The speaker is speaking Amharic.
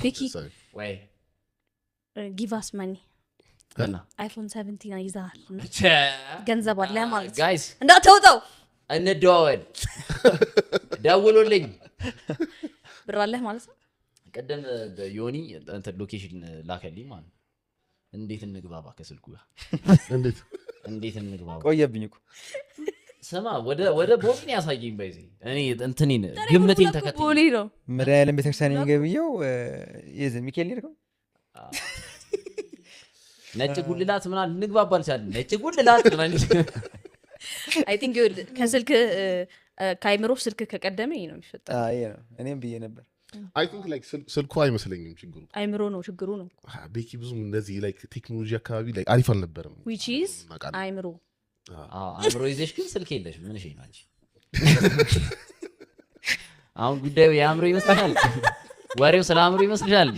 ቤኪ ወይ give us money እና iPhone 17 ይዛል ገንዘብ አለ ማለት ጋይስ እንዳትወጣው እንደዋወል ደውሉልኝ ብር አለ ማለት ነው ቀደም በዮኒ እንተ ሎኬሽን ላከልኝ ማለት እንዴት እንግባባ ከስልኩ ጋር እንዴት እንግባባ ቆየብኝ እኮ ሰማ ወደ ቦሌ ያሳየኝ ባይዚ እኔ እንትኔን ግምቴን ተከትዬ ቦሌ ነው መድኃኒዓለም ቤተክርስቲያን የሚገብየው የዘ ሚካኤል ይርከው ነጭ ጉልላት ምናምን እንግባባ አልቻልን ነጭ ጉልላት ምናምን I think ከስልክ ካይምሮ ስልክ ከቀደመ ነው የሚፈጠው ይሄ ነው እኔም ብዬ ነበር I think like ስልኩ አይመስለኝም ችግሩ አይምሮ ነው ችግሩ ነው ቤኪ ብዙ እንደዚህ like ቴክኖሎጂ አካባቢ like አሪፍ አልነበረም which is አይምሮ አይምሮ ይዘሽ ግን ስልክ የለሽ ምን እሺ ነው አንቺ አሁን ጉዳዩ የአእምሮ ይመስላል ወሬው ስለ አእምሮ ይመስላል